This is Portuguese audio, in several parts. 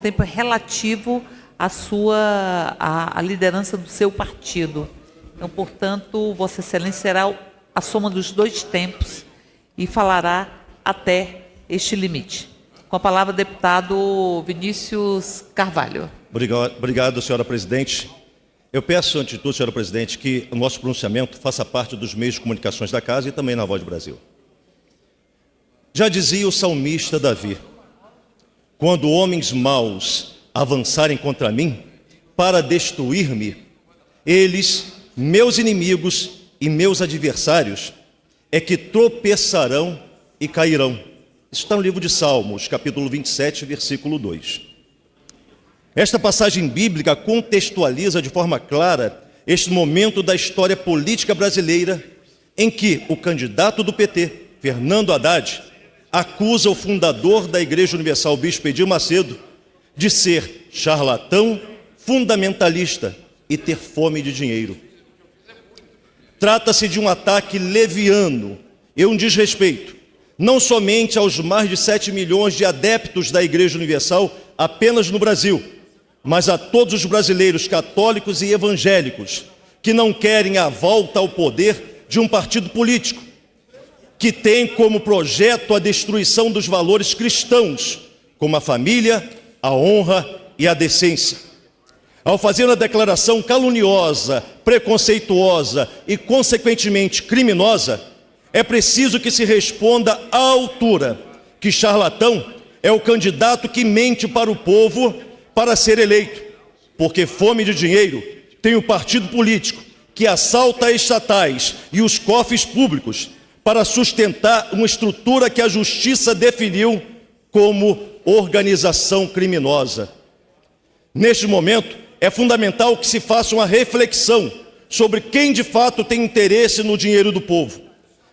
tempo relativo à liderança do seu partido. Então, portanto, Vossa Excelência será a soma dos dois tempos e falará até este limite. Com a palavra, deputado Vinícius Carvalho. Obrigado, senhora presidente. Eu peço, antes de tudo, senhora presidente, que o nosso pronunciamento faça parte dos meios de comunicações da casa e também na Voz do Brasil. Já dizia o salmista Davi: quando homens maus avançarem contra mim para destruir-me, eles, meus inimigos e meus adversários, é que tropeçarão e cairão. Isso está no livro de Salmos, capítulo 27, versículo 2. Esta passagem bíblica contextualiza de forma clara este momento da história política brasileira em que o candidato do PT, Fernando Haddad, acusa o fundador da Igreja Universal, Bispo Edir Macedo, de ser charlatão, fundamentalista e ter fome de dinheiro. Trata-se de um ataque leviano e um desrespeito, não somente aos mais de 7 milhões de adeptos da Igreja Universal apenas no Brasil, mas a todos os brasileiros católicos e evangélicos que não querem a volta ao poder de um partido político que tem como projeto a destruição dos valores cristãos, como a família, a honra e a decência. Ao fazer uma declaração caluniosa, preconceituosa e, consequentemente, criminosa, é preciso que se responda à altura que charlatão é o candidato que mente para o povo para ser eleito, porque fome de dinheiro tem o partido político que assalta estatais e os cofres públicos para sustentar uma estrutura que a justiça definiu como organização criminosa. Neste momento, é fundamental que se faça uma reflexão sobre quem de fato tem interesse no dinheiro do povo,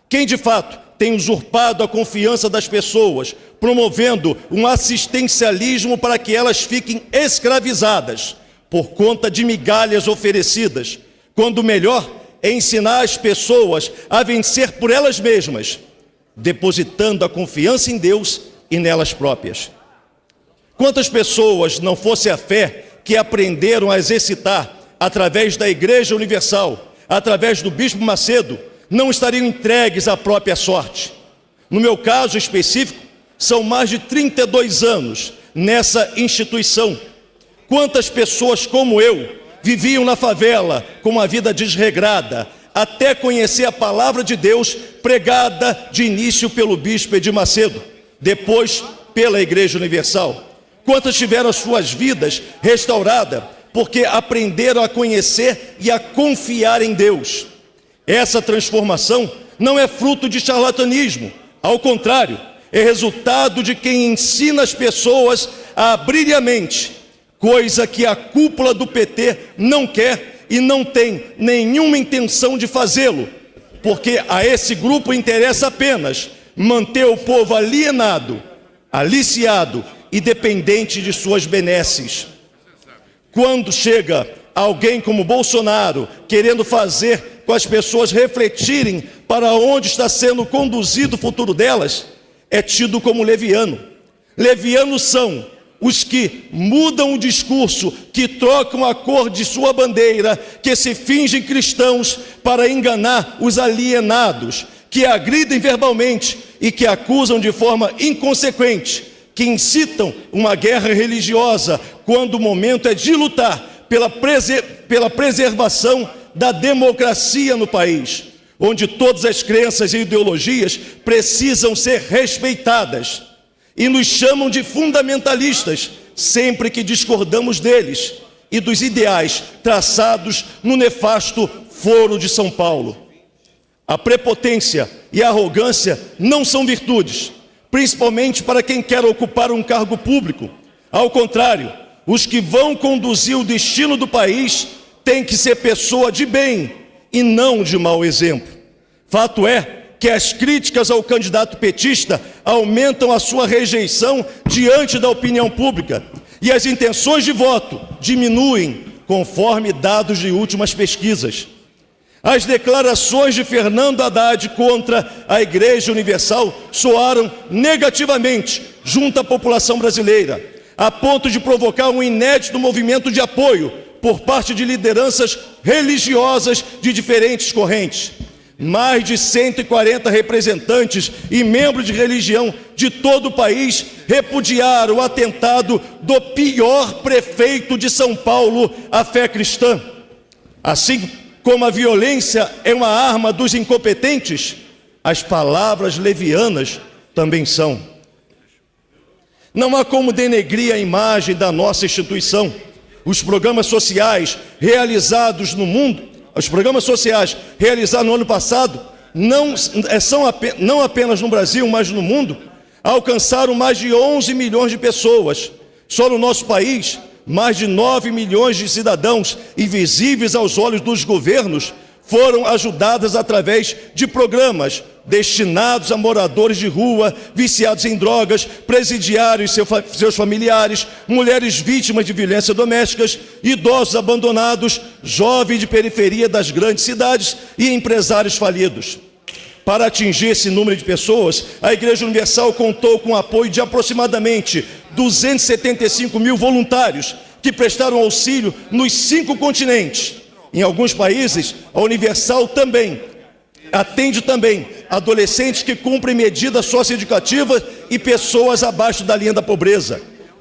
quem de fato tem usurpado a confiança das pessoas, promovendo um assistencialismo para que elas fiquem escravizadas por conta de migalhas oferecidas, quando o melhor é ensinar as pessoas a vencer por elas mesmas, depositando a confiança em Deus e nelas próprias. Quantas pessoas, não fosse a fé que aprenderam a exercitar através da Igreja Universal, através do Bispo Macedo, não estariam entregues à própria sorte? No meu caso específico, são mais de 32 anos nessa instituição. Quantas pessoas como eu viviam na favela com uma vida desregrada, até conhecer a palavra de Deus pregada de início pelo Bispo Edir Macedo, depois pela Igreja Universal? Quantas tiveram as suas vidas restauradas porque aprenderam a conhecer e a confiar em Deus? Essa transformação não é fruto de charlatanismo, ao contrário, é resultado de quem ensina as pessoas a abrirem a mente, coisa que a cúpula do PT não quer e não tem nenhuma intenção de fazê-lo, porque a esse grupo interessa apenas manter o povo alienado, aliciado e dependente de suas benesses. Quando chega alguém como Bolsonaro querendo fazer com as pessoas refletirem para onde está sendo conduzido o futuro delas, é tido como leviano. Levianos são os que mudam o discurso, que trocam a cor de sua bandeira, que se fingem cristãos para enganar os alienados, que agridem verbalmente e que acusam de forma inconsequente, que incitam uma guerra religiosa, quando o momento é de lutar pela preservação da democracia no país, onde todas as crenças e ideologias precisam ser respeitadas, e nos chamam de fundamentalistas sempre que discordamos deles e dos ideais traçados no nefasto Foro de São Paulo. A prepotência e a arrogância não são virtudes, principalmente para quem quer ocupar um cargo público. Ao contrário, os que vão conduzir o destino do país têm que ser pessoa de bem e não de mau exemplo. Fato é que as críticas ao candidato petista aumentam a sua rejeição diante da opinião pública e as intenções de voto diminuem conforme dados de últimas pesquisas. As declarações de Fernando Haddad contra a Igreja Universal soaram negativamente junto à população brasileira, a ponto de provocar um inédito movimento de apoio por parte de lideranças religiosas de diferentes correntes. Mais de 140 representantes e membros de religião de todo o país repudiaram o atentado do pior prefeito de São Paulo à fé cristã. Assim como a violência é uma arma dos incompetentes, as palavras levianas também são. Não há como denegrir a imagem da nossa instituição. Os programas sociais realizados no mundo, os programas sociais realizados no ano passado, não apenas no Brasil, mas no mundo, alcançaram mais de 11 milhões de pessoas. Só no nosso país, mais de 9 milhões de cidadãos invisíveis aos olhos dos governos foram ajudadas através de programas destinados a moradores de rua, viciados em drogas, presidiários e seus familiares, mulheres vítimas de violência domésticas, idosos abandonados, jovens de periferia das grandes cidades e empresários falidos. Para atingir esse número de pessoas, a Igreja Universal contou com o apoio de aproximadamente 275 mil voluntários que prestaram auxílio nos 5 continentes. Em alguns países, a Universal atende também adolescentes que cumprem medidas socioeducativas e pessoas abaixo da linha da pobreza.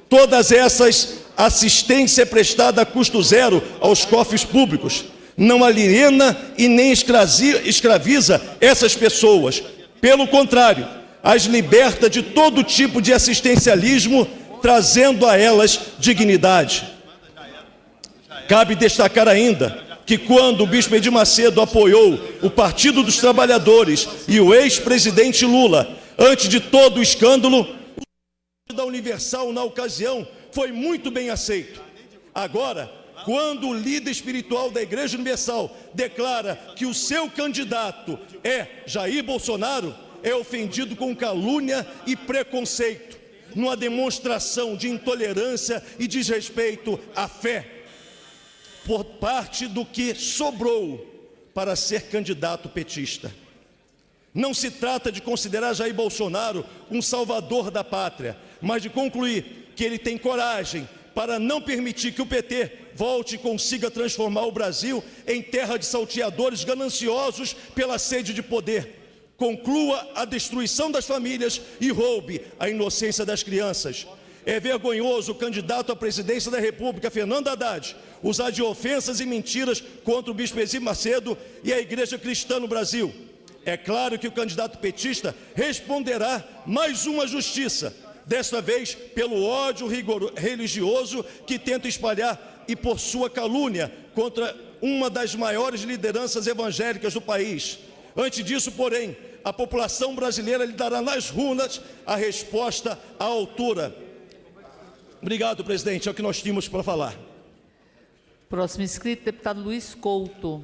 Todas essas assistência é prestada a custo zero aos cofres públicos. Não aliena e nem escraviza essas pessoas. Pelo contrário, as liberta de todo tipo de assistencialismo, trazendo a elas dignidade. Cabe destacar ainda que quando o bispo Edir Macedo apoiou o Partido dos Trabalhadores e o ex-presidente Lula, antes de todo o escândalo, o da Universal na ocasião foi muito bem aceito. Agora, quando o líder espiritual da Igreja Universal declara que o seu candidato é Jair Bolsonaro, é ofendido com calúnia e preconceito, numa demonstração de intolerância e desrespeito à fé, por parte do que sobrou para ser candidato petista. Não se trata de considerar Jair Bolsonaro um salvador da pátria, mas de concluir que ele tem coragem para não permitir que o PT volte e consiga transformar o Brasil em terra de salteadores gananciosos pela sede de poder. Conclua a destruição das famílias e roube a inocência das crianças. É vergonhoso o candidato à presidência da República, Fernando Haddad, usar de ofensas e mentiras contra o bispo Edir Macedo e a igreja cristã no Brasil. É claro que o candidato petista responderá mais uma justiça, desta vez pelo ódio religioso que tenta espalhar e por sua calúnia contra uma das maiores lideranças evangélicas do país. Antes disso, porém, a população brasileira lhe dará nas urnas a resposta à altura. Obrigado, presidente. É o que nós tínhamos para falar. Próximo inscrito, deputado Luiz Couto.